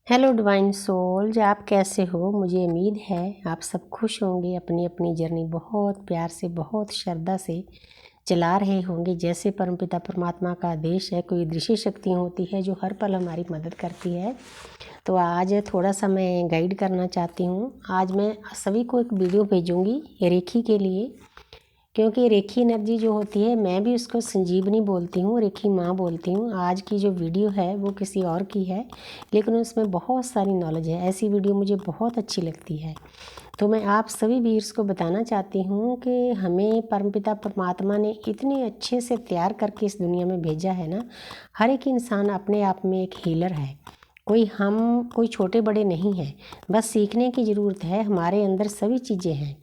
Hello divine souls, आप कैसे हो। मुझे उम्मीद है आप सब खुश होंगे, अपनी अपनी जर्नी बहुत प्यार से, बहुत श्रद्धा से चला रहे होंगे। जैसे परमपिता परमात्मा का आदेश है, कोई दृश्य शक्तियाँ होती है जो हर पल हमारी मदद करती है। तो आज थोड़ा सा मैं गाइड करना चाहती हूँ। आज मैं सभी को एक वीडियो भेजूँगी रेखी के लिए, क्योंकि रेखी एनर्जी जो होती है, मैं भी उसको संजीवनी बोलती हूँ, रेखी माँ बोलती हूँ। आज की जो वीडियो है वो किसी और की है, लेकिन उसमें बहुत सारी नॉलेज है। ऐसी वीडियो मुझे बहुत अच्छी लगती है। तो मैं आप सभी व्यूअर्स को बताना चाहती हूँ कि हमें परमपिता परमात्मा ने इतने अच्छे से तैयार करके इस दुनिया में भेजा है ना। हर एक इंसान अपने आप में एक हीलर है। कोई छोटे बड़े नहीं हैं, बस सीखने की ज़रूरत है। हमारे अंदर सभी चीज़ें हैं।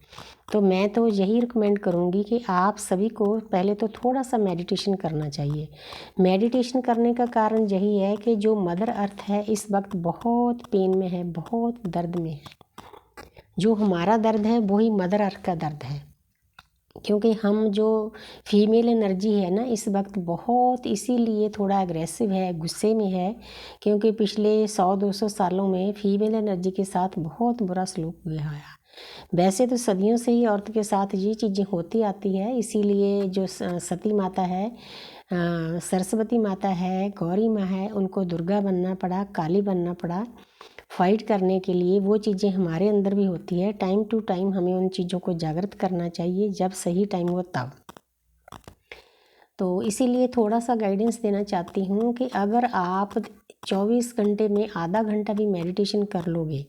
तो मैं तो यही रिकमेंड करूँगी कि आप सभी को पहले तो थोड़ा सा मेडिटेशन करना चाहिए। मेडिटेशन करने का कारण यही है कि जो मदर अर्थ है इस वक्त बहुत पेन में है, बहुत दर्द में है। जो हमारा दर्द है वही मदर अर्थ का दर्द है, क्योंकि हम जो फीमेल एनर्जी है ना इस वक्त बहुत इसीलिए थोड़ा एग्रेसिव है, गुस्से में है, क्योंकि पिछले 100-200 सालों में फीमेल एनर्जी के साथ बहुत बुरा सलूक हुआ है। वैसे तो सदियों से ही औरत के साथ ये चीज़ें होती आती है, इसीलिए जो सती माता है, सरस्वती माता है, गौरी माँ है, उनको दुर्गा बनना पड़ा, काली बनना पड़ा फाइट करने के लिए। वो चीज़ें हमारे अंदर भी होती है। टाइम टू टाइम हमें उन चीज़ों को जागृत करना चाहिए, जब सही टाइम हो तब। तो इसीलिए थोड़ा सा गाइडेंस देना चाहती हूँ कि अगर आप 24 घंटे में आधा घंटा भी मेडिटेशन कर लोगे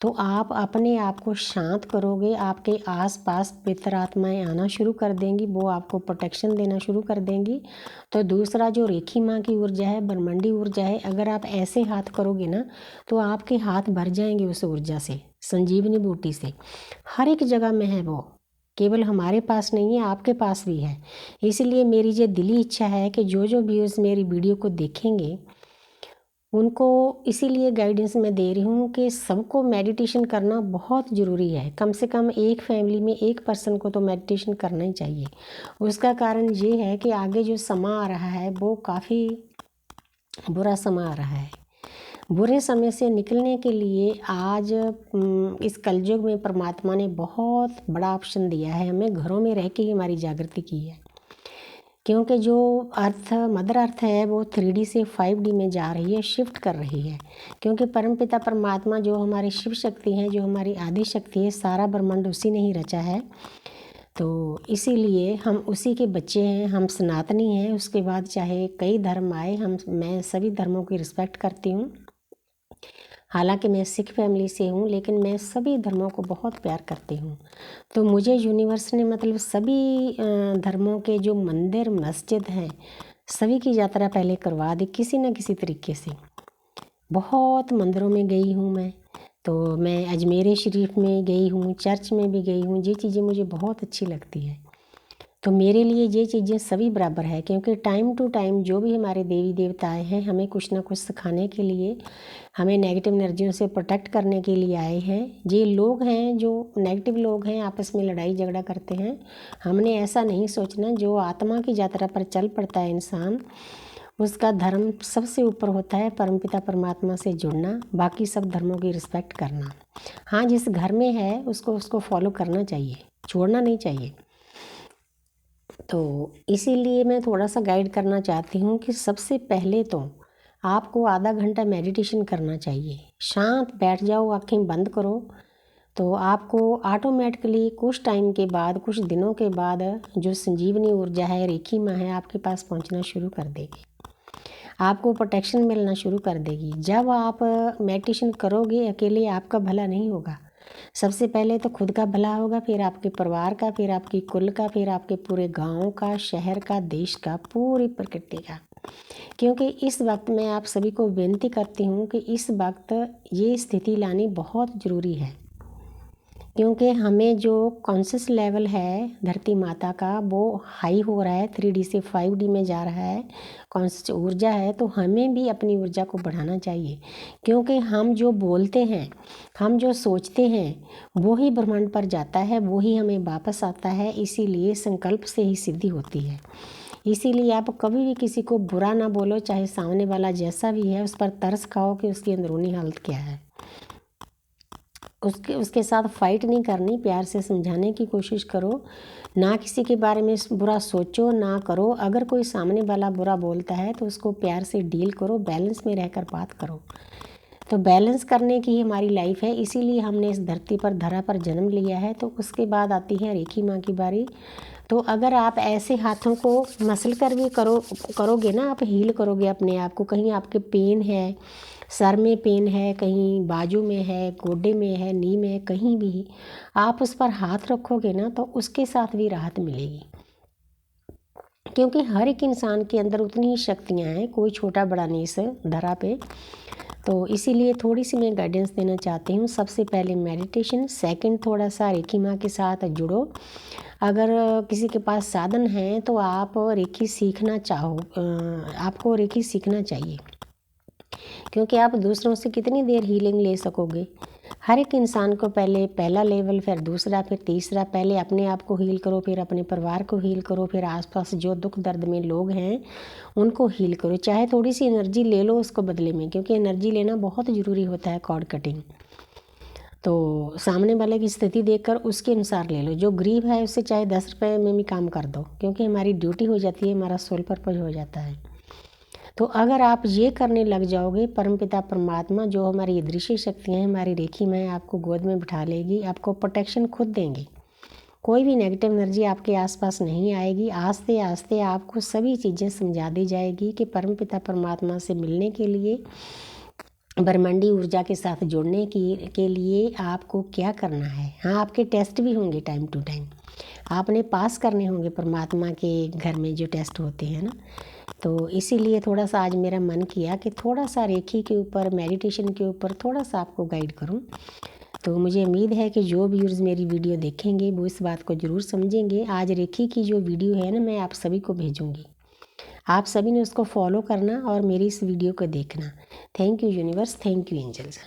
तो आप अपने आप को शांत करोगे। आपके आसपास पितर आत्माएँ आना शुरू कर देंगी, वो आपको प्रोटेक्शन देना शुरू कर देंगी। तो दूसरा जो रेखी माँ की ऊर्जा है, ब्रह्मांडी ऊर्जा है, अगर आप ऐसे हाथ करोगे ना तो आपके हाथ भर जाएंगे उस ऊर्जा से, संजीवनी बूटी से। हर एक जगह में है वो, केवल हमारे पास नहीं है, आपके पास भी है। इसलिए मेरी ये दिली इच्छा है कि जो जो व्यूअर्स मेरी वीडियो को देखेंगे उनको इसीलिए गाइडेंस मैं दे रही हूँ कि सबको मेडिटेशन करना बहुत ज़रूरी है। कम से कम एक फैमिली में एक पर्सन को तो मेडिटेशन करना ही चाहिए। उसका कारण ये है कि आगे जो समा आ रहा है वो काफ़ी बुरा समा आ रहा है। बुरे समय से निकलने के लिए आज इस कलयुग में परमात्मा ने बहुत बड़ा ऑप्शन दिया है। हमें घरों में रह के ही हमारी जागृति की है, क्योंकि जो अर्थ मदर अर्थ है वो 3D से 5D में जा रही है, शिफ्ट कर रही है। क्योंकि परमपिता परमात्मा जो हमारी शिव शक्ति हैं, जो हमारी आदि शक्ति है, सारा ब्रह्मांड उसी ने ही रचा है। तो इसीलिए हम उसी के बच्चे हैं, हम सनातनी हैं। उसके बाद चाहे कई धर्म आए, मैं सभी धर्मों की रिस्पेक्ट करती हूँ। हालांकि मैं सिख फैमिली से हूँ, लेकिन मैं सभी धर्मों को बहुत प्यार करती हूँ। तो मुझे यूनिवर्स ने मतलब सभी धर्मों के जो मंदिर मस्जिद हैं सभी की यात्रा पहले करवा दी, किसी न किसी तरीके से। बहुत मंदिरों में गई हूँ मैं, तो मैं अजमेर शरीफ में गई हूँ, चर्च में भी गई हूँ। ये चीज़ें मुझे बहुत अच्छी लगती है। तो मेरे लिए ये चीज़ें सभी बराबर है, क्योंकि टाइम टू टाइम जो भी हमारे देवी देवता आए हैं हमें कुछ ना कुछ सिखाने के लिए, हमें नेगेटिव एनर्जियों से प्रोटेक्ट करने के लिए आए हैं। ये लोग हैं जो नेगेटिव लोग हैं, आपस में लड़ाई झगड़ा करते हैं। हमने ऐसा नहीं सोचना। जो आत्मा की यात्रा पर चल पड़ता है इंसान, उसका धर्म सबसे ऊपर होता है, परमपिता परमात्मा से जुड़ना, बाकी सब धर्मों की रिस्पेक्ट करना। हाँ, जिस घर में है उसको फॉलो करना चाहिए, छोड़ना नहीं चाहिए। तो इसीलिए मैं थोड़ा सा गाइड करना चाहती हूँ कि सबसे पहले तो आपको आधा घंटा मेडिटेशन करना चाहिए। शांत बैठ जाओ, आँखें बंद करो, तो आपको ऑटोमेटिकली कुछ टाइम के बाद, कुछ दिनों के बाद जो संजीवनी ऊर्जा है, रेखी माँ है, आपके पास पहुँचना शुरू कर देगी। आपको प्रोटेक्शन मिलना शुरू कर देगी। जब आप मेडिटेशन करोगे, अकेले आपका भला नहीं होगा। सबसे पहले तो खुद का भला होगा, फिर आपके परिवार का, फिर आपकी कुल का, फिर आपके पूरे गांव का, शहर का, देश का, पूरी प्रकृति का। क्योंकि इस वक्त मैं आप सभी को विनती करती हूँ कि इस वक्त ये स्थिति लानी बहुत ज़रूरी है, क्योंकि हमें जो कॉन्शियस लेवल है धरती माता का वो हाई हो रहा है, 3D से 5D में जा रहा है। कॉन्शियस ऊर्जा है, तो हमें भी अपनी ऊर्जा को बढ़ाना चाहिए, क्योंकि हम जो बोलते हैं, हम जो सोचते हैं वो ही ब्रह्मांड पर जाता है, वो ही हमें वापस आता है। इसीलिए संकल्प से ही सिद्धि होती है। इसीलिए आप कभी भी किसी को बुरा ना बोलो, चाहे सामने वाला जैसा भी है, उस पर तरस खाओ कि उसकी अंदरूनी हालत क्या है। उसके साथ फाइट नहीं करनी, प्यार से समझाने की कोशिश करो, ना किसी के बारे में बुरा सोचो ना करो। अगर कोई सामने वाला बुरा बोलता है तो उसको प्यार से डील करो, बैलेंस में रहकर बात करो। तो बैलेंस करने की हमारी लाइफ है, इसीलिए हमने इस धरती पर धरा पर जन्म लिया है। तो उसके बाद आती है रेखी माँ की बारी। तो अगर आप ऐसे हाथों को मसल कर भी करोगे ना, आप हील करोगे अपने आप को। कहीं आपके पेन है, सर में पेन है, कहीं बाजू में है, गोडे में है, नी में है, कहीं भी आप उस पर हाथ रखोगे ना तो उसके साथ भी राहत मिलेगी। क्योंकि हर एक इंसान के अंदर उतनी ही शक्तियाँ हैं, कोई छोटा बड़ा नहीं इस धरा पे। तो इसीलिए थोड़ी सी मैं गाइडेंस देना चाहती हूँ। सबसे पहले मेडिटेशन, सेकंड थोड़ा सा रेखी माँ के साथ जुड़ो। अगर किसी के पास साधन है तो आप रेखी सीखना चाहो, आपको रेखी सीखना चाहिए, क्योंकि आप दूसरों से कितनी देर हीलिंग ले सकोगे। हर एक इंसान को पहले पहला लेवल, फिर दूसरा, फिर तीसरा। पहले अपने आप को हील करो, फिर अपने परिवार को हील करो, फिर आसपास जो दुख दर्द में लोग हैं उनको हील करो। चाहे थोड़ी सी एनर्जी ले लो उसको बदले में, क्योंकि एनर्जी लेना बहुत ज़रूरी होता है कॉर्ड कटिंग। तो सामने वाले की स्थिति देखकर उसके अनुसार ले लो। जो गरीब है उससे चाहे 10 रुपये में भी काम कर दो, क्योंकि हमारी ड्यूटी हो जाती है, हमारा सोल पर्पज हो जाता है। तो अगर आप ये करने लग जाओगे, परमपिता परमात्मा जो हमारी दृश्य शक्तियाँ हैं, हमारी रेखी माँ आपको गोद में बिठा लेगी, आपको प्रोटेक्शन खुद देंगी। कोई भी नेगेटिव एनर्जी आपके आसपास नहीं आएगी। आस्ते आस्ते आपको सभी चीज़ें समझा दी जाएगी कि परमपिता परमात्मा से मिलने के लिए, ब्रह्मांडी ऊर्जा के साथ जुड़ने के लिए आपको क्या करना है। हाँ, आपके टेस्ट भी होंगे टाइम टू टाइम, आपने पास करने होंगे परमात्मा के घर में जो टेस्ट होते हैं ना। तो इसीलिए थोड़ा सा आज मेरा मन किया कि थोड़ा सा रेखी के ऊपर, मेडिटेशन के ऊपर थोड़ा सा आपको गाइड करूं। तो मुझे उम्मीद है कि जो व्यूअर्स मेरी वीडियो देखेंगे वो इस बात को ज़रूर समझेंगे। आज रेखी की जो वीडियो है ना, मैं आप सभी को भेजूँगी, आप सभी ने उसको फॉलो करना और मेरी इस वीडियो को देखना। Thank you universe, thank you angels.